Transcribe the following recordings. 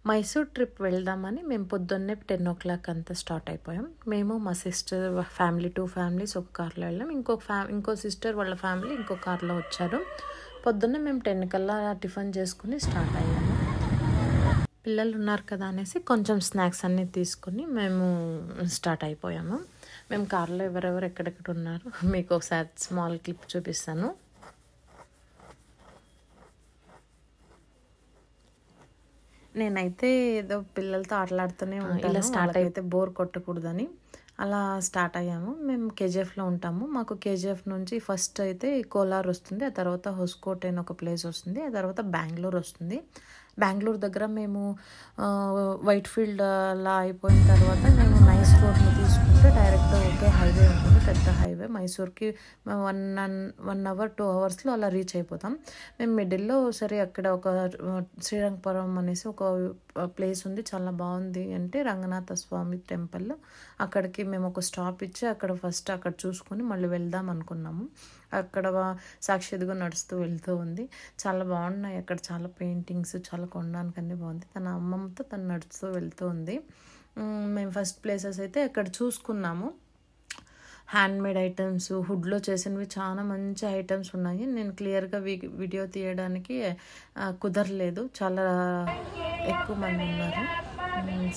Mysore trip వెళ్దామని మేము పొద్దున్నే 10 అంతా స్టార్ట్ అయిపోయాం. మేము మా సిస్టర్ ఫ్యామిలీ 2 ఫ్యామిలీస్ ఒక కార్లో వెళ్ళాం. ఇంకో సిస్టర్ వాళ్ళ ఫ్యామిలీ ఇంకో కార్లో వచ్చారు. పొద్దున్నే మేము 10 కల్లా టిఫిన్ చేసుకుని స్టార్ట్ అయ్యాము. పిల్లలు ఉన్నారు కదా అనేసి కొంచెం స్నాక్స్ అన్నీ తీసుకొని మేము స్టార్ట్ అయిపోయాము. మేము కార్లో ఎవరెవరు ఎక్కడెక్కడ ఉన్నారు మీకు ఒకసారి స్మాల్ క్లిప్ చూపిస్తాను. నేనైతే ఏదో పిల్లలతో ఆటలాడుతూనే ఉంటాను, ఇలా స్టార్ట్ అయితే బోర్ కొట్టకూడదని అలా స్టార్ట్ అయ్యాము. మేము కేజీఎఫ్లో ఉంటాము. మాకు కేజీఎఫ్ నుంచి ఫస్ట్ అయితే కోలార్ వస్తుంది, ఆ తర్వాత హోస్కోట్ అని ఒక ప్లేస్ వస్తుంది, ఆ తర్వాత బెంగళూరు వస్తుంది. బెంగళూరు దగ్గర మేము వైట్ ఫీల్డ్ అలా అయిపోయిన తర్వాత మేము నైస్ రోడ్ని తీసుకుంటే డైరెక్ట్ ఒకే హైవే ఉంటుంది, పెద్ద హైవే. మైసూర్కి 1 అవర్ 2 అవర్స్లో అలా రీచ్ అయిపోతాం. మేము మిడిల్లో సరే అక్కడ ఒక శ్రీరంగపురం అనేసి ఒక ప్లేస్ ఉంది, చాలా బాగుంది అంటే రంగనాథ స్వామి టెంపుల్. అక్కడికి మేము ఒక స్టాప్ ఇచ్చి అక్కడ చూసుకొని మళ్ళీ వెళ్దాం అనుకున్నాము. అక్కడ సాక్షి ఎదుగు నడుస్తూ వెళ్తూ ఉంది, చాలా బాగున్నాయి అక్కడ, చాలా పెయింటింగ్స్, చాలా కొనడానికి అన్నీ బాగుంది. తన అమ్మమ్మతో తను నడుస్తూ వెళ్తూ ఉంది. మేము ఫస్ట్ ప్లేసెస్ అయితే అక్కడ చూసుకున్నాము. హ్యాండ్మేడ్ ఐటమ్స్, హుడ్లో చేసినవి చాలా మంచి ఐటమ్స్ ఉన్నాయి. నేను క్లియర్గా వీడియో తీయడానికి కుదరలేదు, చాలా ఎక్కువ మంది ఉన్నారు,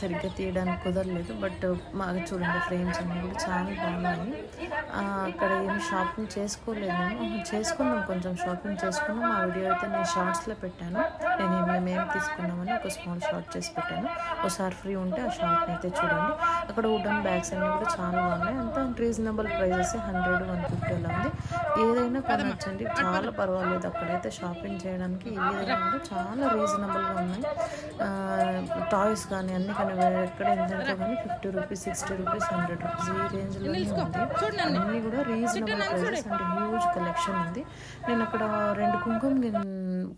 సరిగ్గా తీయడానికి కుదరలేదు. బట్ మాకు చూడండి ఫ్రేమ్స్ అన్నీ కూడా చాలా బాగున్నాయి. అక్కడ ఏమి షాపింగ్ చేసుకోలేదు, చేసుకున్నాం, కొంచెం షాపింగ్ చేసుకున్నాం. ఆ వీడియో అయితే నేను షార్ట్స్లో పెట్టాను. మేమేం తీసుకున్నామని ఒక స్మాల్ షార్ట్ చేసి పెట్టాను, ఒకసారి ఫ్రీ ఉంటే ఆ షార్ట్ని అయితే చూడండి. అక్కడ వుడెన్ బ్యాగ్స్ అన్నీ కూడా చాలా బాగున్నాయి, అంతా రీజనబుల్ ప్రైజెస్, 100-150 అలా ఉంది. ఏదైనా కొనొచ్చండి, చాలా పర్వాలేదు. అక్కడైతే షాపింగ్ చేయడానికి ఏదైనా కూడా చాలా రీజనబుల్గా ఉన్నాయి. టాయ్స్ కానీ అన్నీ కానీ ఎక్కడ ఎంతెంతో కానీ 50 రూపీస్, 60 రూపీస్, 100 రూపీస్ ఈ రేంజ్లోనే ఉంది. అన్నీ కూడా రీజనబుల్ ప్రైజెస్ అంటే హ్యూజ్ కలెక్షన్ ఉంది. నేను అక్కడ 2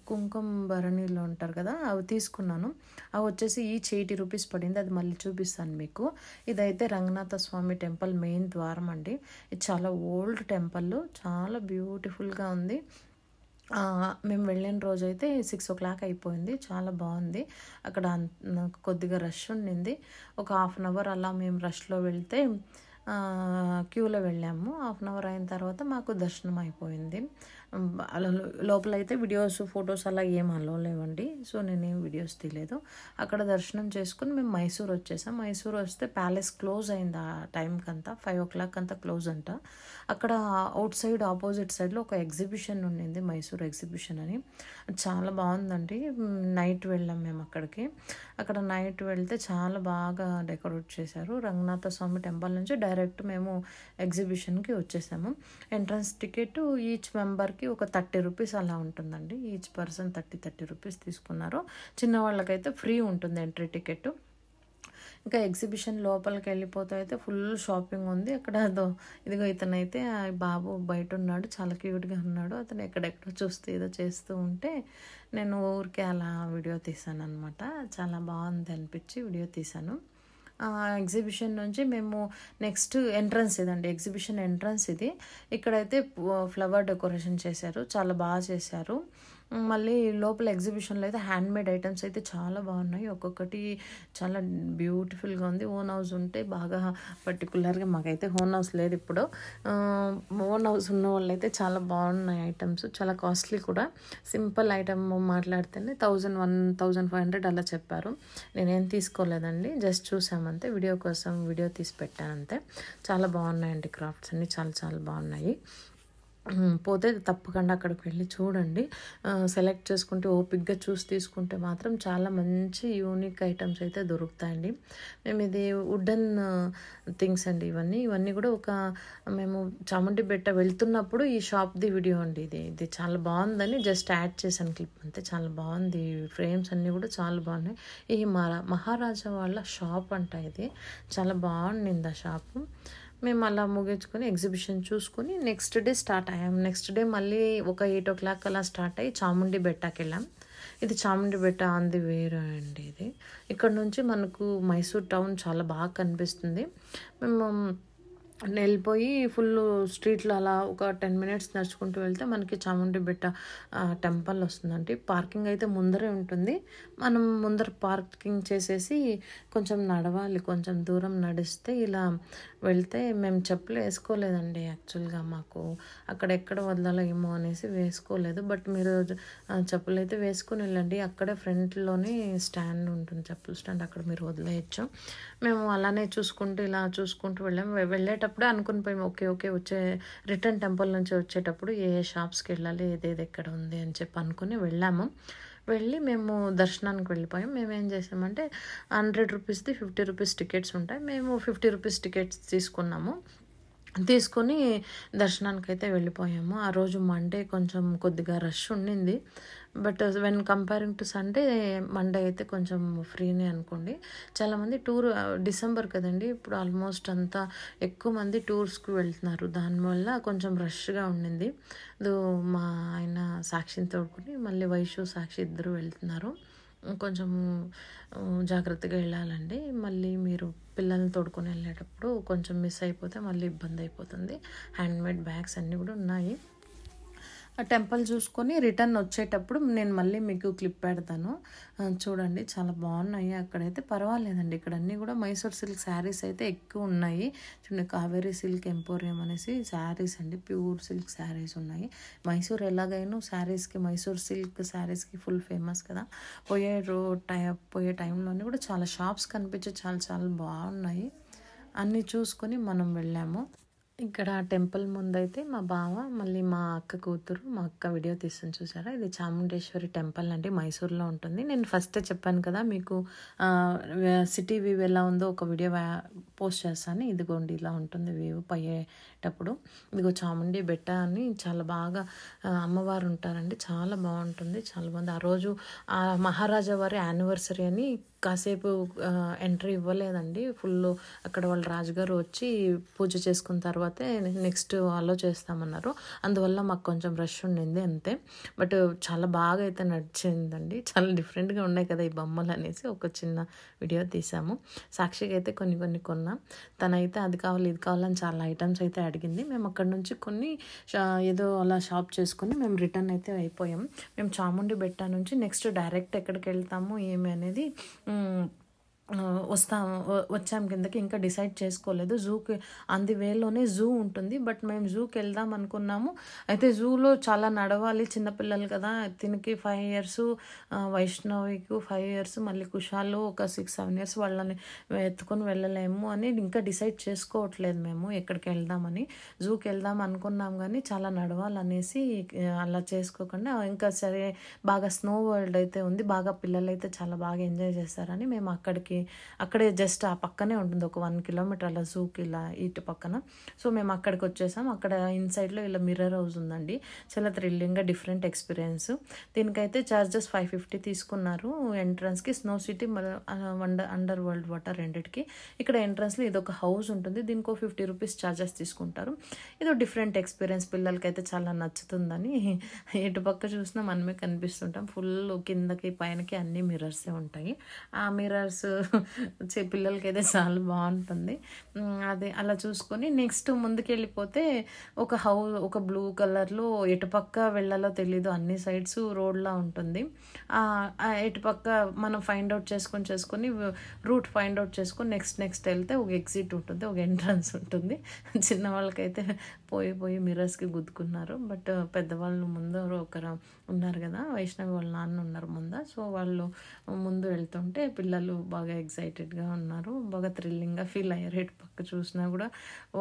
కుంకుమ భరణీలు ఉంటారు కదా, అవి తీసుకున్నాను. అవి వచ్చేసి ఈచ్ 80 రూపీస్ పడింది. అది మళ్ళీ చూపిస్తాను మీకు. ఇదైతే రంగనాథ స్వామి టెంపుల్ మెయిన్ ద్వారం అండి. ఇది చాలా ఓల్డ్ టెంపుల్, చాలా బ్యూటిఫుల్గా ఉంది. మేము వెళ్ళిన రోజైతే 6 అయిపోయింది, చాలా బాగుంది. అక్కడ కొద్దిగా రష్ ఉండింది. ఒక 1/2 అవర్ అలా మేము రష్లో వెళ్తే క్యూలో వెళ్ళాము. 1/2 అవర్ అయిన తర్వాత మాకు దర్శనం అయిపోయింది. అలా లోపలైతే వీడియోస్, ఫొటోస్ అలా ఏం అలో లేవండి. సో నేనేం వీడియోస్ తీయలేదు. అక్కడ దర్శనం చేసుకుని మేము మైసూర్ వచ్చేసాం. మైసూర్ వస్తే ప్యాలెస్ క్లోజ్ అయింది ఆ టైంకి అంతా, 5 అంతా క్లోజ్ అంట. అక్కడ అవుట్ సైడ్ ఆపోజిట్ సైడ్లో ఒక ఎగ్జిబిషన్ ఉండింది, మైసూర్ ఎగ్జిబిషన్ అని, చాలా బాగుందండి. నైట్ వెళ్ళాం మేము అక్కడికి. అక్కడ నైట్ వెళ్తే చాలా బాగా డెకరేట్ చేశారు. రంగనాథ స్వామి టెంపుల్ నుంచి డైరెక్ట్ మేము ఎగ్జిబిషన్కి వచ్చేసాము. ఎంట్రన్స్ టికెట్ ఈచ్ మెంబర్కి ఒక 30 రూపీస్ అలా ఉంటుందండి. ఈచ్ పర్సన్ 30 రూపీస్ తీసుకున్నారు. చిన్నవాళ్ళకైతే ఫ్రీ ఉంటుంది ఎంట్రీ టికెట్. ఇంకా ఎగ్జిబిషన్ లోపలికి వెళ్ళిపోతే అయితే ఫుల్ షాపింగ్ ఉంది అక్కడ. ఇదిగో ఇతనైతే బాబు బయట ఉన్నాడు, చాలా క్యూట్గా ఉన్నాడు. అతను ఎక్కడెక్కడో చూస్తూ ఏదో చేస్తూ ఉంటే నేను ఊరికే అలా వీడియో తీసాను అనమాట. చాలా బాగుంది అనిపించి వీడియో తీశాను. ఎగ్జిబిషన్ నుంచి మేము నెక్స్ట్ ఎంట్రన్స్ ఇదండి, ఎగ్జిబిషన్ ఎంట్రన్స్ ఇది. ఇక్కడైతే ఫ్లవర్ డెకరేషన్ చేశారు, చాలా బాగా చేశారు. మళ్ళీ లోపల ఎగ్జిబిషన్లో అయితే హ్యాండ్మేడ్ ఐటమ్స్ అయితే చాలా బాగున్నాయి, ఒక్కొక్కటి చాలా బ్యూటిఫుల్గా ఉంది. ఓన్ హౌస్ ఉంటే బాగా, పర్టికులర్గా మాకైతే ఓన్ హౌస్ లేదు ఇప్పుడు. ఓన్ హౌస్ ఉన్న వాళ్ళైతే చాలా బాగున్నాయి ఐటమ్స్, చాలా కాస్ట్లీ కూడా. సింపుల్ ఐటమ్ మాట్లాడితేనే 1,500 అలా చెప్పారు. నేనేం తీసుకోలేదండి, జస్ట్ చూసామంతే, వీడియో కోసం వీడియో తీసి పెట్టానంతే. చాలా బాగున్నాయండి క్రాఫ్ట్స్ అన్నీ, చాలా చాలా బాగున్నాయి. పోతే తప్పకుండా అక్కడికి వెళ్ళి చూడండి. సెలెక్ట్ చేసుకుంటే ఓపిక్గా చూసి తీసుకుంటే మాత్రం చాలా మంచి యూనిక్ ఐటమ్స్ అయితే దొరుకుతాయండి. మేము ఇది వుడెన్ థింగ్స్ అండి, ఇవన్నీ కూడా మేము చాముండి బెట్ట వెళ్తున్నప్పుడు ఈ షాప్ది వీడియో అండి. ఇది చాలా బాగుందని జస్ట్ యాడ్ చేశాను క్లిప్ అంతే. చాలా బాగుంది, ఫ్రేమ్స్ అన్నీ కూడా చాలా బాగున్నాయి. ఈ మహారాజా వాళ్ళ షాప్ అంట ఇది, చాలా బాగుండింది ఆ షాపు. మేము అలా ముగించుకొని ఎగ్జిబిషన్ చూసుకొని నెక్స్ట్ డే స్టార్ట్ అయ్యాం. నెక్స్ట్ డే మళ్ళీ ఒక 8 o'clock అలా స్టార్ట్ అయ్యి చాముండి బెట్టకి వెళ్ళాం. ఇది చాముండి బెట్ట ఆన్ ది వేర్ అండి. ఇది ఇక్కడ నుంచి మనకు మైసూర్ టౌన్ చాలా బాగా కనిపిస్తుంది. మేము వెళ్ళిపోయి ఫుల్ స్ట్రీట్లో అలా ఒక 10 మినిట్స్ నడుచుకుంటూ వెళ్తే మనకి చాముండి బెట్ట టెంపుల్ వస్తుందండి. పార్కింగ్ అయితే ముందరే ఉంటుంది. మనం ముందర పార్కింగ్ చేసేసి కొంచెం నడవాలి, కొంచెం దూరం నడిస్తే ఇలా వెళ్తే మేము చెప్పులు వేసుకోలేదండి. యాక్చువల్గా మాకు అక్కడ ఎక్కడ వదలాలో ఏమో అనేసి వేసుకోలేదు. బట్ మీరు చెప్పులు అయితే వేసుకొని వెళ్ళండి. అక్కడే ఫ్రంట్లోనే స్టాండ్ ఉంటుంది, చెప్పుల స్టాండ్, అక్కడ మీరు వదిలేయచ్చు. మేము అలానే చూసుకుంటూ ఇలా చూసుకుంటూ వెళ్ళేటప్పుడే అనుకుని పోయి ఓకే వచ్చే రిటర్న్ టెంపుల్ నుంచి వచ్చేటప్పుడు ఏ షాప్స్కి వెళ్ళాలి, ఏదేది ఎక్కడ ఉంది అని చెప్పి అనుకుని వెళ్ళి మేము దర్శనానికి వెళ్ళిపోయాం. మేము ఏం చేసామంటే 100 రూపీస్ది 50 రూపీస్ టికెట్స్ ఉంటాయి. మేము 50 రూపీస్ టికెట్స్ తీసుకొని దర్శనానికి అయితే వెళ్ళిపోయాము. ఆ రోజు మండే కొంచెం కొద్దిగా రష్ ఉండింది. But when comparing to Sunday, Monday అయితే కొంచెం ఫ్రీనే అనుకోండి. చాలామంది డిసెంబర్ కదండి, ఇప్పుడు ఆల్మోస్ట్ అంతా ఎక్కువ మంది టూర్స్కి వెళ్తున్నారు. దానివల్ల కొంచెం రష్గా ఉండింది. మా ఆయన సాక్షిని తోడుకుని మళ్ళీ వైషు సాక్షి ఇద్దరు వెళ్తున్నారు. కొంచెం జాగ్రత్తగా వెళ్ళాలండి. మళ్ళీ మీరు పిల్లల్ని తోడుకొని వెళ్ళేటప్పుడు కొంచెం మిస్ అయిపోతే మళ్ళీ ఇబ్బంది అయిపోతుంది. హ్యాండ్మేడ్ బ్యాగ్స్ అన్నీ కూడా ఉన్నాయి. ఆ టెంపుల్ చూసుకొని రిటర్న్ వచ్చేటప్పుడు నేను మళ్ళీ మీకు క్లిప్ పెడతాను, చూడండి. చాలా బాగున్నాయి అక్కడైతే. పర్వాలేదండి, ఇక్కడ అన్నీ కూడా మైసూర్ సిల్క్ శారీస్ అయితే ఎక్కువ ఉన్నాయి. చూడండి, కావేరీ సిల్క్ ఎంపోరియం అనేసి శారీస్ అండి, ప్యూర్ సిల్క్ శారీస్ ఉన్నాయి. మైసూర్ ఎలాగైనా శారీస్కి, మైసూర్ సిల్క్ శారీస్కి ఫుల్ ఫేమస్ కదా. పోయే టైంలోనే కూడా చాలా షాప్స్ కనిపించి చాలా బాగున్నాయి. అన్నీ చూసుకొని మనం వెళ్ళాము. ఇక్కడ టెంపుల్ ముందైతే మా బావ, మళ్ళీ మా అక్క కూతురు, మా అక్క వీడియో తీస్తుంది చూసారా. ఇది చాముండేశ్వరి టెంపుల్ అండి, మైసూర్లో ఉంటుంది. నేను ఫస్టే చెప్పాను కదా మీకు సిటీ వ్యూ ఎలా ఉందో ఒక వీడియో పోస్ట్ చేస్తాను. ఇదిగోండి, ఇలా ఉంటుంది వ్యూ పోయేటప్పుడు. ఇదిగో చాముండి బెట్ట అని చాలా బాగా అమ్మవారు ఉంటారండి. చాలా బాగుంటుంది, చాలా బాగుంది. ఆ రోజు ఆ మహారాజా వారి యానివర్సరీ అని కాసేపు ఎంట్రీ ఇవ్వలేదండి. ఫుల్ అక్కడ వాళ్ళ రాజుగారు వచ్చి పూజ చేసుకున్న తర్వాతే నెక్స్ట్ అలో చేస్తామన్నారు. అందువల్ల మాకు కొంచెం రష్ ఉండింది అంతే. బట్ చాలా బాగా అయితే నడిచిందండి. చాలా డిఫరెంట్గా ఉన్నాయి కదా ఈ బొమ్మలు అనేసి ఒక చిన్న వీడియో తీసాము. సాక్షికి అయితే కొన్ని కొన్నాం. తనైతే అది కావాలి ఇది కావాలని చాలా ఐటమ్స్ అయితే అడిగింది. మేము అక్కడ నుంచి ఏదో అలా షాప్ చేసుకుని మేము రిటర్న్ అయితే అయిపోయాం. మేము చాముండి బెట్ట నుంచి నెక్స్ట్ డైరెక్ట్ ఎక్కడికి వెళ్తాము ఏమి అనేది వచ్చాం కిందకి. ఇంకా డిసైడ్ చేసుకోలేదు. జూకి అంది వేలోనే జూ ఉంటుంది. బట్ మేము జూకి వెళ్దాం అనుకున్నాము. అయితే జూలో చాలా నడవాలి, చిన్నపిల్లలు కదా. తినికి 5 years, వైష్ణవికి 5 years, మళ్ళీ కుషాలు ఒక 6-7 years. వాళ్ళని ఎత్తుకొని వెళ్ళలేము అని ఇంకా డిసైడ్ చేసుకోవట్లేదు మేము ఎక్కడికి వెళ్దామని. జూకి వెళ్దాం అనుకున్నాం కానీ చాలా నడవాలనేసి అలా చేసుకోకుండా ఇంకా సరే బాగా స్నో వరల్డ్ అయితే ఉంది, బాగా పిల్లలు అయితే చాలా బాగా ఎంజాయ్ చేస్తారని మేము అక్కడే జస్ట్ ఆ పక్కనే ఉంటుంది, ఒక 1 kilometer అలా జూకి ఇలా ఇటు పక్కన. సో మేము అక్కడికి వచ్చేసాం. అక్కడ ఇన్సైడ్లో ఇలా మిర్రర్ హౌస్ ఉందండి. చాలా థ్రిల్లింగ్గా డిఫరెంట్ ఎక్స్పీరియన్స్. దీనికైతే చార్జెస్ 550 తీసుకున్నారు ఎంట్రన్స్కి. Snow city under world water రెండిటికి. ఇక్కడ ఎంట్రన్స్లో ఇదొక హౌస్ ఉంటుంది, దీనికి 50 రూపీస్ చార్జెస్ తీసుకుంటారు. ఇదో డిఫరెంట్ ఎక్స్పీరియన్స్, పిల్లలకైతే చాలా నచ్చుతుందని. ఎటు పక్క చూసినా మనమే కనిపిస్తుంటాం. ఫుల్ కిందకి పైనకి అన్ని మిర్రర్సే ఉంటాయి. ఆ మిర్రర్స్ పిల్లలకైతే చాలా బాగుంటుంది. అదే అలా చూసుకొని నెక్స్ట్ ముందుకు వెళ్ళిపోతే ఒక బ్లూ కలర్లో ఎటుపక్క వెళ్ళాలో తెలీదు, అన్ని సైడ్స్ రోడ్లా ఉంటుంది. ఎటుపక్క మనం ఫైండ్ అవుట్ చేసుకొని రూట్ ఫైండ్ అవుట్ చేసుకొని నెక్స్ట్ వెళ్తే ఒక ఎగ్జిట్ ఉంటుంది, ఒక ఎంట్రన్స్ ఉంటుంది. చిన్న వాళ్ళకైతే పోయి మిర్రర్స్కి గుద్దుకున్నారు. బట్ పెద్దవాళ్ళు ముందు ఒకరు ఉన్నారు కదా, వైష్ణవి వాళ్ళ నాన్న ఉన్నారు ముందు. సో వాళ్ళు ముందు వెళ్తుంటే పిల్లలు బాగా ఎగ్జైటెడ్గా ఉన్నారు, బాగా థ్రిల్లింగ్గా ఫీల్ అయ్యారు. ఎటు పక్క చూసినా కూడా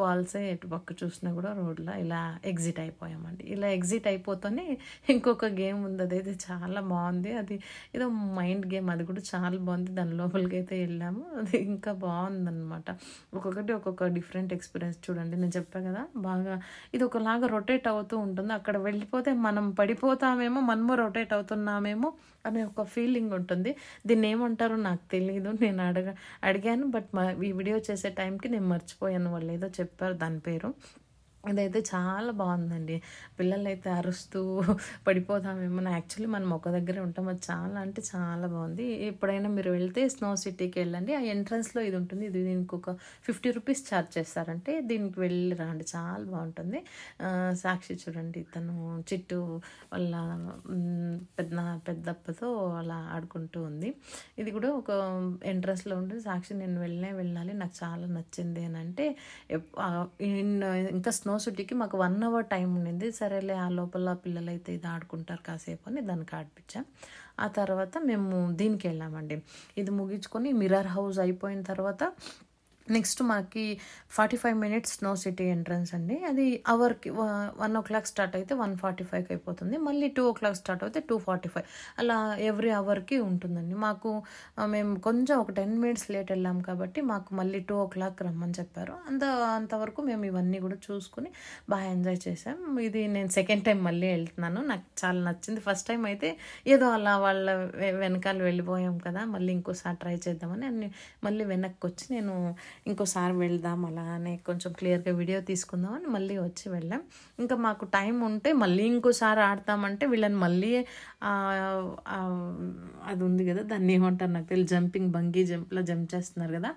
వాల్సే, ఎటు పక్క చూసినా కూడా రోడ్లో ఇలా ఎగ్జిట్ అయిపోయామండి. ఇలా ఎగ్జిట్ అయిపోతూనే ఇంకొక గేమ్ ఉంది, అదైతే చాలా బాగుంది. అది ఏదో మైండ్ గేమ్, అది కూడా చాలా బాగుంది. దాని లోపలికి అయితే వెళ్ళాము, అది ఇంకా బాగుందన్నమాట. ఒక్కొక్క డిఫరెంట్ ఎక్స్పీరియన్స్. చూడండి, నేను చెప్పాను కదా, బాగా ఇది ఒకలాగా రొటేట్ అవుతూ ఉంటుంది. అక్కడ వెళ్ళిపోతే మనం పడిపోతామేమో, మనము రొటేట్ అవుతున్నామేమో అనే ఒక ఫీలింగ్ ఉంటుంది. దీన్ని ఏమంటారో నాకు తెలియదు, నేను అడిగాను. బట్ ఈ వీడియో చేసే టైంకి నేను మర్చిపోయాను, వాళ్ళు ఏదో చెప్పారు దాని పేరు. ఇదైతే చాలా బాగుందండి. పిల్లలైతే అరుస్తూ పడిపోతామేమో. యాక్చువల్లీ మనం ఒక దగ్గరే ఉంటాం. అది చాలా అంటే చాలా బాగుంది. ఎప్పుడైనా మీరు వెళ్తే స్నో సిటీకి వెళ్ళండి. ఆ ఎంట్రన్స్లో ఇది ఉంటుంది. ఇది దీనికి ఒక 50 రూపీస్ ఛార్జ్ చేస్తారంటే దీనికి వెళ్ళి రండి, చాలా బాగుంటుంది. సాక్షి చూడండి, తను చిట్టు వాళ్ళ పెద్దప్పతో అలా ఆడుకుంటూ ఉంది. ఇది కూడా ఒక ఎంట్రన్స్లో ఉంటుంది. సాక్షి నేను వెళ్ళాలి, నాకు చాలా నచ్చింది అని అంటే, ఇంకా స్నో సిటీకి మాకు 1 అవర్ టైం ఉండింది. సరేలే ఆ లోపల పిల్లలైతే ఇది ఆడుకుంటారు కాసేపు అని దానికి ఆడిపించాం. ఆ తర్వాత మేము దీనికి వెళ్ళామండి. ఇది ముగించుకొని మిర్రర్ హౌస్ అయిపోయిన తర్వాత నెక్స్ట్ మనకి 45 మినిట్స్ స్నో సిటీ ఎంట్రన్స్ అండి. అది అవర్కి 1 o'clock స్టార్ట్ అయితే 1:45కి అయిపోతుంది. మళ్ళీ 2 o'clock స్టార్ట్ అయితే 2:45 అలా ఎవ్రీ అవర్కి ఉంటుందండి. మాకు మేము కొంచెం ఒక 10 మినిట్స్ లేట్ వెళ్ళాం కాబట్టి మాకు మళ్ళీ 2 o'clock రమ్మని చెప్పారు. అంతవరకు మేము ఇవన్నీ కూడా చూసుకుని బాగా ఎంజాయ్ చేసాం. ఇది నేను సెకండ్ టైం మళ్ళీ వెళ్తున్నాను. నాకు చాలా నచ్చింది. ఫస్ట్ టైం అయితే ఏదో అలా వాళ్ళ వెనకాల వెళ్ళిపోయాం కదా, మళ్ళీ ఇంకోసారి ట్రై చేద్దామని మళ్ళీ వెనక్కి వచ్చి నేను ఇంకోసారి వెళ్దాం అలానే కొంచెం క్లియర్గా వీడియో తీసుకుందామని మళ్ళీ వచ్చి వెళ్ళాం. ఇంకా మాకు టైం ఉంటే మళ్ళీ ఇంకోసారి ఆడతామంటే వీళ్ళని మళ్ళీ అది ఉంది కదా, దాన్ని ఏమంటారు నాకు తెలియదు, జంపింగ్ బంగీ జంప్లో జంప్ చేస్తున్నారు కదా,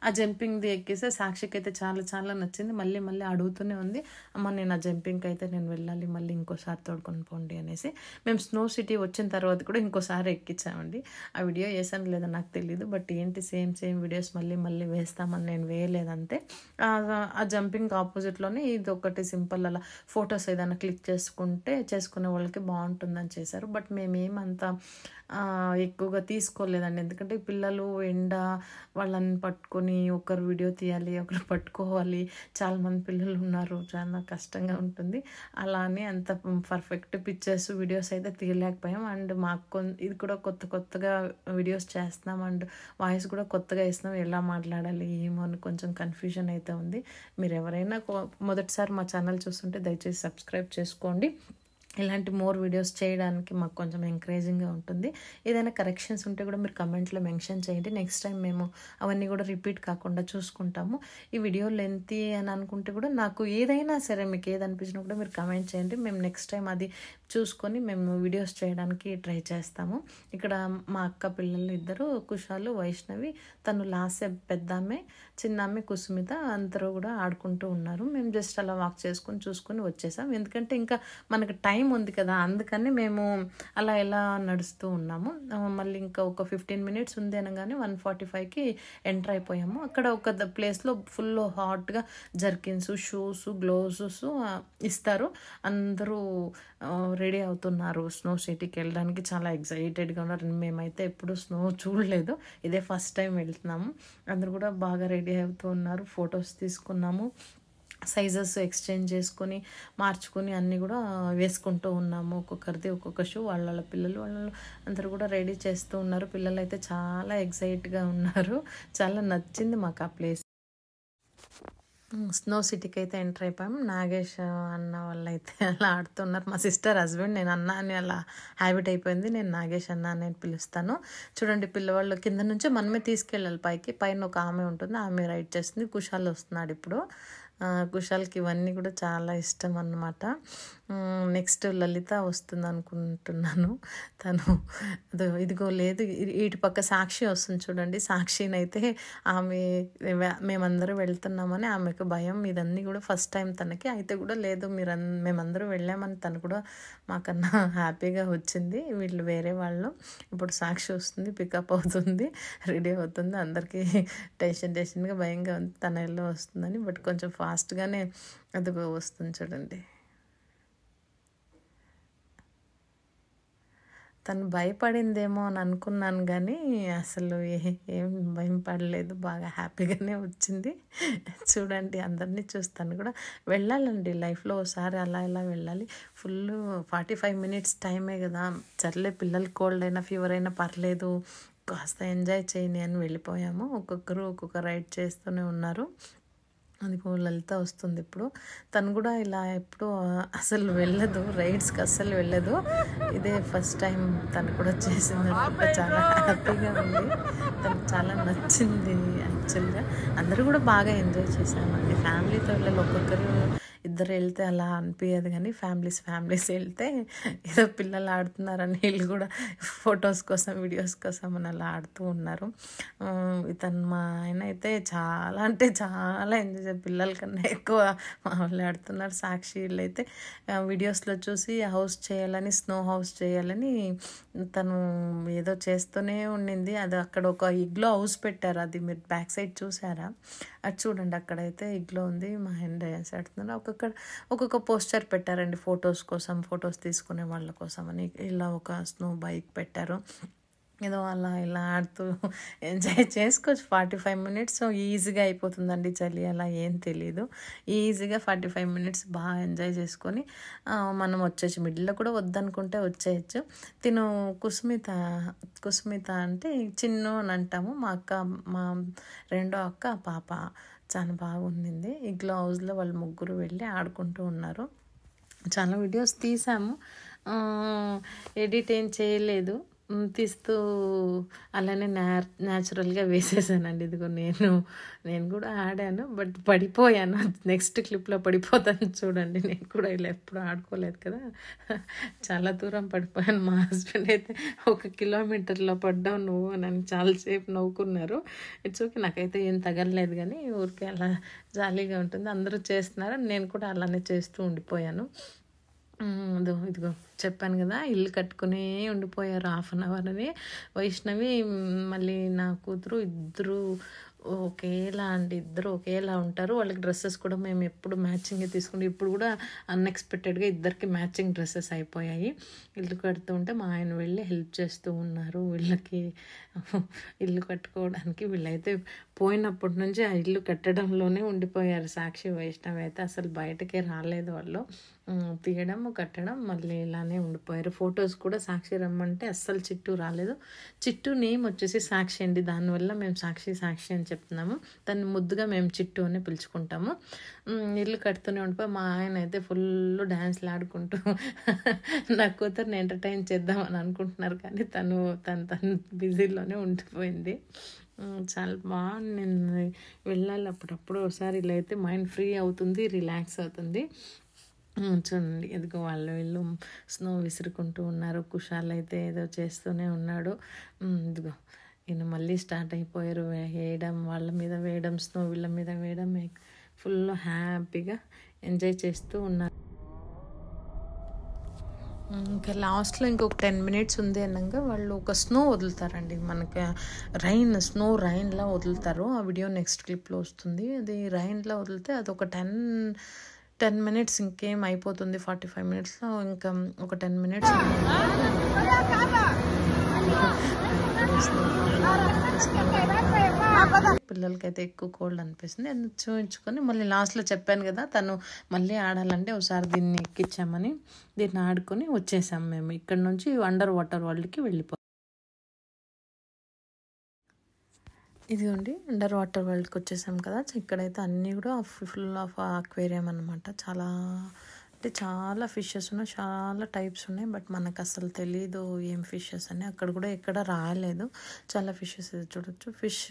ఆ జంపింగ్ది ఎక్కేస్తే సాక్షికి అయితే చాలా చాలా నచ్చింది. మళ్ళీ మళ్ళీ అడుగుతూనే ఉంది, అమ్మ నేను ఆ జంపింగ్కి అయితే నేను వెళ్ళాలి, మళ్ళీ ఇంకోసారి తోడుకొని పోండి అనేసి. మేము స్నో సిటీ వచ్చిన తర్వాత కూడా ఇంకోసారి ఎక్కించామండి. ఆ వీడియో వేసాను లేదా నాకు తెలియదు, బట్ ఏంటి సేమ్ వీడియోస్ మళ్ళీ మళ్ళీ వేస్తామని నేను వేయలేదంతే. ఆ జంపింగ్ ఆపోజిట్లోనే ఇది ఒకటి సింపుల్ అలా ఫొటోస్ ఏదైనా క్లిక్ చేసుకునే వాళ్ళకి బాగుంటుందని చేశారు. బట్ మేమేమంతా ఎక్కువగా తీసుకోలేదండి. ఎందుకంటే పిల్లలు ఎండ వాళ్ళని పట్టుకొని ఒకరు వీడియో తీయాలి, ఒకరు పట్టుకోవాలి, చాలామంది పిల్లలు ఉన్నారు, చాలా కష్టంగా ఉంటుంది. అలా అని అంత పర్ఫెక్ట్ పిక్చర్స్ వీడియోస్ అయితే తీయలేకపోయాం. అండ్ మాకు ఇది కూడా కొత్తగా వీడియోస్ చేస్తున్నాం అండ్ వాయిస్ కూడా కొత్తగా ఇస్తున్నాం, ఎలా మాట్లాడాలి ఏమో అని కొంచెం కన్ఫ్యూజన్ అయితే ఉంది. మీరు ఎవరైనా మొదటిసారి మా ఛానల్ చూస్తుంటే దయచేసి సబ్స్క్రైబ్ చేసుకోండి. ఇలాంటి మోర్ వీడియోస్ చేయడానికి మాకు కొంచెం ఎంకరేజింగ్గా ఉంటుంది. ఏదైనా కరెక్షన్స్ ఉంటే కూడా మీరు కమెంట్లో మెన్షన్ చేయండి. నెక్స్ట్ టైం మేము అవన్నీ కూడా రిపీట్ కాకుండా చూసుకుంటాము. ఈ వీడియో లెంతీ అని అనుకుంటే కూడా నాకు ఏదైనా సరే మీకు ఏది అనిపించినా కూడా మీరు కమెంట్ చేయండి. మేము నెక్స్ట్ టైం అది చూసుకొని మేము వీడియోస్ చేయడానికి ట్రై చేస్తాము. ఇక్కడ మా అక్క పిల్లలు ఇద్దరు, కుషాలు, వైష్ణవి, తను లాస్ట్ పెద్ద ఆమె, చిన్న ఆమె కుసుమిత, అందరూ కూడా ఆడుకుంటూ ఉన్నారు. మేము జస్ట్ అలా వాక్ చేసుకొని చూసుకొని వచ్చేసాం. ఎందుకంటే ఇంకా మనకు టైం ఉంది కదా, అందుకని మేము అలా ఎలా నడుస్తూ ఉన్నాము. మళ్ళీ ఇంకా ఒక 15 మినిట్స్ ఉంది అనగానే 1:45కి ఎంటర్ అయిపోయాము. అక్కడ ఒక ప్లేస్లో ఫుల్ హాట్గా జర్కిన్స్, షూస్, గ్లోవ్స్ ఇస్తారు. అందరూ రెడీ అవుతున్నారు స్నో సిటీకి వెళ్ళడానికి, చాలా ఎక్సైటెడ్గా ఉన్నారు. మేమైతే ఎప్పుడు స్నో చూడలేదు, ఇదే ఫస్ట్ టైం వెళ్తున్నాము. అందరూ కూడా బాగా రెడీ అవుతూ ఉన్నారు. ఫొటోస్ తీసుకున్నాము, సైజెస్ ఎక్స్చేంజ్ చేసుకొని మార్చుకొని అన్నీ కూడా వేసుకుంటూ ఉన్నాము. ఒక్కొక్కరిది ఒక్కొక్క షూ, వాళ్ళ పిల్లలు అందరూ కూడా రెడీ చేస్తూ ఉన్నారు. పిల్లలు అయితే చాలా ఎక్సైట్గా ఉన్నారు. చాలా నచ్చింది మాకు ఆ ప్లేస్. స్నో సిటీకి అయితే ఎంటర్ అయిపోయాం. నాగేష్ అన్న వాళ్ళు అయితే అలా ఆడుతున్నారు. మా సిస్టర్ హస్బెండ్, నేను అన్న అని అలా హ్యాబిట్ అయిపోయింది, నేను నాగేష్ అన్న అని పిలుస్తాను. చూడండి, పిల్లవాళ్ళు కింద నుంచే మనమే తీసుకెళ్ళాలి పైకి. పైన ఒక ఆమె ఉంటుంది, ఆమె రైడ్ చేస్తుంది. కుషాల్ వస్తున్నాడు ఇప్పుడు. కుషాల్కి ఇవన్నీ కూడా చాలా ఇష్టం అన్నమాట. నెక్స్ట్ లలిత వస్తుంది అనుకుంటున్నాను. తను ఇదిగో లేదు, ఇటు పక్క సాక్షి వస్తుంది చూడండి. సాక్షినైతే ఆమె మేమందరూ వెళ్తున్నామని ఆమెకు భయం. ఇదన్నీ కూడా ఫస్ట్ టైం తనకి. అయితే కూడా లేదు మేమందరూ వెళ్ళామని తను కూడా మాకన్నా హ్యాపీగా వచ్చింది. వీళ్ళు వేరే వాళ్ళు. ఇప్పుడు సాక్షి వస్తుంది, పికప్ అవుతుంది, రెడీ అవుతుంది. అందరికీ టెన్షన్గా భయంగా ఉంది తన ఎలా వస్తుందని. బట్ కొంచెం ఫాస్ట్గానే అదిగో వస్తుంది చూడండి. తను భయపడిందేమో అని అనుకున్నాను, కానీ అసలు ఏం భయం పడలేదు, బాగా హ్యాపీగానే వచ్చింది. చూడండి, అందరినీ చూస్తాను కూడా. వెళ్ళాలండి లైఫ్లో ఒకసారి అలా ఇలా వెళ్ళాలి. ఫుల్ 45 మినిట్స్ టైమే కదా, సర్లే పిల్లలు కోల్డ్ అయినా ఫీవర్ అయినా పర్లేదు, కాస్త ఎంజాయ్ చేయని అని వెళ్ళిపోయాము. ఒక్కొక్కరు ఒక్కొక్క రైడ్ చేస్తూనే ఉన్నారు. అది లలిత వస్తుంది ఇప్పుడు. తను కూడా ఇలా ఎప్పుడు అసలు వెళ్ళదు, రైడ్స్కి అస్సలు వెళ్ళదు. ఇదే ఫస్ట్ టైం తను కూడా చేసింది. చాలా హ్యాపీగా ఉంది, తనకు చాలా నచ్చింది. యాక్చువల్గా అందరూ కూడా బాగా ఎంజాయ్ చేశామండి. ఫ్యామిలీతో వెళ్ళాలి, ఒక్కొక్కరు ఇద్దరు వెళ్తే అలా అనిపించదు, కానీ ఫ్యామిలీస్ వెళ్తే ఏదో పిల్లలు ఆడుతున్నారని వీళ్ళు కూడా ఫొటోస్ కోసం వీడియోస్ కోసం అని అలా ఆడుతూ ఉన్నారు. ఇతను మా ఆయన అయితే చాలా అంటే చాలా ఎంజాయ్ చేస్తారు, పిల్లల కన్నా ఎక్కువ మా వాళ్ళు ఆడుతున్నారు. సాక్షి వీళ్ళు అయితే వీడియోస్లో చూసి హౌస్ చేయాలని, స్నో హౌస్ చేయాలని తను ఏదో చేస్తూనే ఉండింది. అది అక్కడ ఒక ఇగ్లో హౌస్ పెట్టారు, అది మీరు బ్యాక్ సైడ్ చూసారా? అది చూడండి, అక్కడైతే ఇగ్లో ఉంది. మా ఆయన డ్యాన్స్ ఆడుతున్నారు. ఒక్కొక్క పోస్టర్ పెట్టారండి ఫొటోస్ కోసం, ఫొటోస్ తీసుకునే వాళ్ళ కోసం అని. ఇలా ఒక స్నో బైక్ పెట్టారు. ఏదో అలా ఇలా ఆడుతూ ఎంజాయ్ చేసుకోవచ్చు. 45 మినిట్స్ ఈజీగా అయిపోతుందండి. చలి అలా ఏం తెలీదు, ఈజీగా 45 మినిట్స్ బాగా ఎంజాయ్ చేసుకొని మనం వచ్చేసి మిడిల్లో కూడా వద్దనుకుంటే వచ్చేయచ్చు. తిను కుస్మిత అంటే చిన్ను అని అంటాము. మా రెండో అక్క పాప చాలా బాగుండింది. ఇగ్లో హౌస్లో వాళ్ళు ముగ్గురు వెళ్ళి ఆడుకుంటూ ఉన్నారు. చాలా వీడియోస్ తీసాము, ఎడిట్ ఏం చేయలేదు, తీస్తూ అలానే న్యాచురల్గా వేసేసానండి. ఇదిగో నేను కూడా ఆడాను, బట్ పడిపోయాను. నెక్స్ట్ క్లిప్లో పడిపోతాను చూడండి. నేను కూడా ఇలా ఎప్పుడు ఆడుకోలేదు కదా, చాలా దూరం పడిపోయాను. మా హస్బెండ్ అయితే 1 కిలోమీటర్లో పడ్డావు నువ్వు అని చాలాసేపు నవ్వుకున్నారు. ఇట్స్ ఓకే, నాకైతే ఏం తగలలేదు, కానీ ఊరికే అలా జాలీగా ఉంటుంది. అందరూ చేస్తున్నారు, నేను కూడా అలానే చేస్తూ ఉండిపోయాను. ఇదిగో చెప్పాను కదా, ఇల్లు కట్టుకునే ఉండిపోయారు 1/2 అవర్ అని. వైష్ణవి మళ్ళీ నా కూతురు ఇద్దరు ఒకేలా ఉంటారు. వాళ్ళకి డ్రెస్సెస్ కూడా మేము ఎప్పుడు మ్యాచింగ్ తీసుకుంటాం. ఇప్పుడు కూడా అన్ఎక్స్పెక్టెడ్గా ఇద్దరికి మ్యాచింగ్ డ్రెస్సెస్ అయిపోయాయి. ఇల్లు కడుతూ ఉంటే మా ఆయన వెళ్ళి హెల్ప్ చేస్తూ ఉన్నారు వీళ్ళకి ఇల్లు కట్టుకోవడానికి. వీళ్ళైతే పోయినప్పటి నుంచి ఆ ఇల్లు కట్టడంలోనే ఉండిపోయారు. సాక్షి, వైష్ణవి అయితే అసలు బయటకే రాలేదు. వాళ్ళు తీయడం, కట్టడం, మళ్ళీ ఇలానే ఉండిపోయారు. ఫొటోస్ కూడా సాక్షి రమ్మంటే అస్సలు చిట్టు రాలేదు. చిట్టు నేమ్ వచ్చేసి సాక్షి అండి, దానివల్ల మేము సాక్షి అని చెప్తున్నాము. దాన్ని ముద్దుగా మేము చిట్టు అని పిలుచుకుంటాము. ఇల్లు కడుతూనే ఉండిపోయి మా ఆయన అయితే ఫుల్ డ్యాన్స్లు ఆడుకుంటూ నా కూతురుని ఎంటర్టైన్ చేద్దామని అనుకుంటున్నారు, కానీ తను బిజీలోనే ఉండిపోయింది. చాలా బాగుంది. నేను వెళ్ళాలి అప్పుడప్పుడు ఒకసారి. ఇలా అయితే మైండ్ ఫ్రీ అవుతుంది, రిలాక్స్ అవుతుంది. చూడండి, ఎదుగు వీళ్ళు స్నో విసురుకుంటూ ఉన్నారు. కుషాల్ అయితే ఏదో చేస్తూనే ఉన్నాడు. ఇదిగో ఈయన మళ్ళీ స్టార్ట్ అయిపోయారు వేయడం, వాళ్ళ మీద వేయడం, స్నో వీళ్ళ మీద వేయడం. ఫుల్ హ్యాపీగా ఎంజాయ్ చేస్తూ ఉన్నారు. ఇంకా లాస్ట్లో ఇంకొక 10 మినిట్స్ ఉంది అనగా వాళ్ళు ఒక స్నో వదులుతారండి. మనకి స్నో రైన్లా వదులుతారు. ఆ వీడియో నెక్స్ట్ క్లిప్లో వస్తుంది. అది రైన్లా వదిలితే అది ఒక 10 మినిట్స్ ఇంకేం అయిపోతుంది. 45 మినిట్స్లో ఇంకా ఒక 10 మినిట్స్ పిల్లలకైతే ఎక్కువ కోల్డ్ అనిపిస్తుంది. అది చూపించుకొని మళ్ళీ లాస్ట్లో చెప్పాను కదా, తను మళ్ళీ ఆడాలంటే ఒకసారి దీన్ని ఎక్కించామని దీన్ని ఆడుకొని వచ్చేసాం. మేము ఇక్కడ నుంచి అండర్ వాటర్ వరల్డ్కి వెళ్ళిపోయాం. ఇదిగోండి, అండర్ వాటర్ వరల్డ్కి వచ్చేసాం కదా. ఇక్కడైతే అన్నీ కూడా ఫుల్ ఆఫ్ అక్వేరియం అనమాట. చాలా ఫిషెస్ ఉన్నాయి, చాలా టైప్స్ ఉన్నాయి. బట్ మనకు అసలు తెలీదు ఏం ఫిషెస్ అని. అక్కడ కూడా ఎక్కడ రాలేదు. చాలా ఫిషెస్ చూడొచ్చు. ఫిష్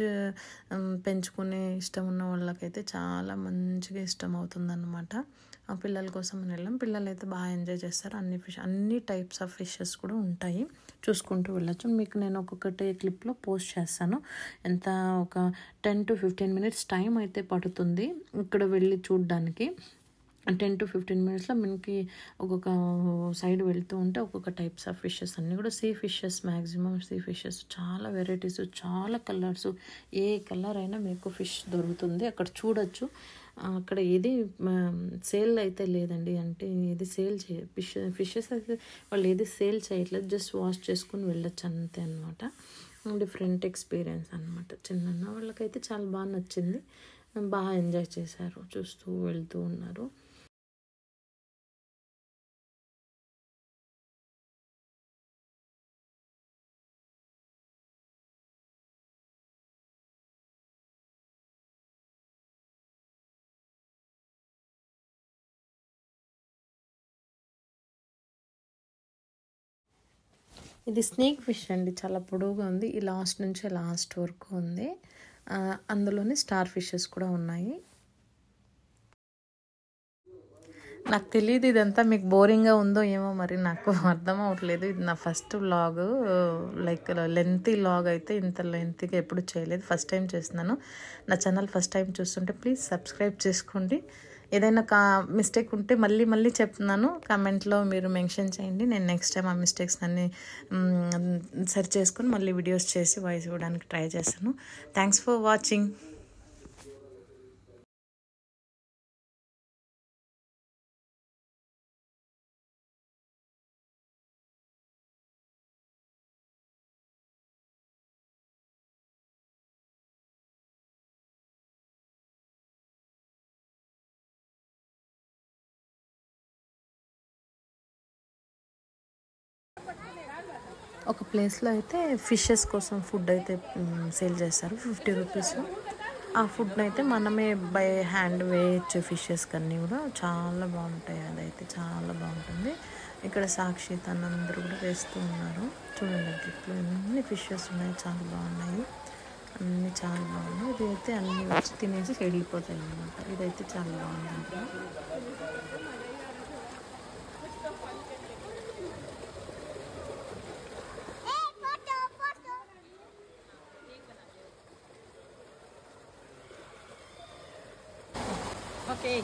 పెంచుకునే ఇష్టం ఉన్న వాళ్ళకైతే చాలా మంచిగా ఇష్టం అవుతుంది అనమాట. ఆ పిల్లల కోసం అని వెళ్ళాం. పిల్లలు అయితే బాగా ఎంజాయ్ చేస్తారు. అన్ని టైప్స్ ఆఫ్ ఫిషెస్ కూడా ఉంటాయి, చూసుకుంటూ వెళ్ళచ్చు. మీకు నేను ఒక్కొక్కటి క్లిప్లో పోస్ట్ చేస్తాను. ఒక 10 to 15 మినిట్స్ టైం అయితే పడుతుంది ఇక్కడ వెళ్ళి చూడడానికి. 10 to 15 మినిట్స్లో మనకి ఒక్కొక్క సైడ్ వెళ్తూ ఉంటే ఒక్కొక్క టైప్స్ ఆఫ్ ఫిషెస్ అన్నీ కూడా sea fishes, maximum sea fishes, చాలా వెరైటీస్, చాలా కలర్స్. ఏ కలర్ అయినా మీకు ఫిష్ దొరుకుతుంది అక్కడ చూడొచ్చు. అక్కడ ఏది సేల్ అయితే లేదండి, అంటే ఏది సేల్ ఫిషెస్ అయితే వాళ్ళు ఏది సేల్ చేయట్లేదు, జస్ట్ వాష్ చేసుకుని వెళ్ళొచ్చు అంతే అనమాట. డిఫరెంట్ ఎక్స్పీరియన్స్ అనమాట. చిన్న వాళ్ళకైతే చాలా బాగా నచ్చింది, బాగా ఎంజాయ్ చేశారు, చూస్తూ వెళ్తూ ఉన్నారు. ఇది స్నేక్ ఫిష్ అండి, చాలా పొడవుగా ఉంది. ఈ లాస్ట్ నుంచి లాస్ట్ వరకు ఉంది. అందులోనే స్టార్ ఫిషెస్ కూడా ఉన్నాయి. నాకు తెలియదు ఇదంతా మీకు బోరింగ్గా ఉందో ఏమో, మరి నాకు అర్థం అవ్వట్లేదు. ఇది నా first vlog, like lengthy vlog అయితే ఇంత లెంతీగా ఎప్పుడు చేయలేదు, ఫస్ట్ టైం చేస్తున్నాను. నా ఛానల్ ఫస్ట్ టైం చూస్తుంటే ప్లీజ్ సబ్స్క్రైబ్ చేసుకోండి. ఏదైనా మిస్టేక్ ఉంటే మళ్ళీ చెప్తున్నాను, కామెంట్లో మీరు మెన్షన్ చేయండి. నేను నెక్స్ట్ టైం ఆ మిస్టేక్స్ అన్ని సరి చేసుకొని మళ్ళీ వీడియోస్ చేసి వాయిస్ ఇవ్వడానికి ట్రై చేస్తాను. Thanks for watching. ఒక ప్లేస్లో అయితే ఫిషెస్ కోసం ఫుడ్ అయితే సేల్ చేస్తారు, 50 రూపీస్. ఆ ఫుడ్ని అయితే మనమే బై హ్యాండ్ వేయచ్చు ఫిషెస్ కన్నీ కూడా. చాలా బాగుంటాయి, అదైతే చాలా బాగుంటుంది. ఇక్కడ సాక్షి తనందరూ కూడా వేస్తూ ఉన్నారు. చూడండి ట్రిప్లో ఎన్ని ఫిషెస్ ఉన్నాయి, చాలా బాగున్నాయి, అన్నీ చాలా బాగున్నాయి. ఇది అయితే అన్నీ వచ్చి తినేసి వెళ్ళిపోతాయి అన్నమాట. ఇదైతే చాలా బాగుంది అందులో. Okay.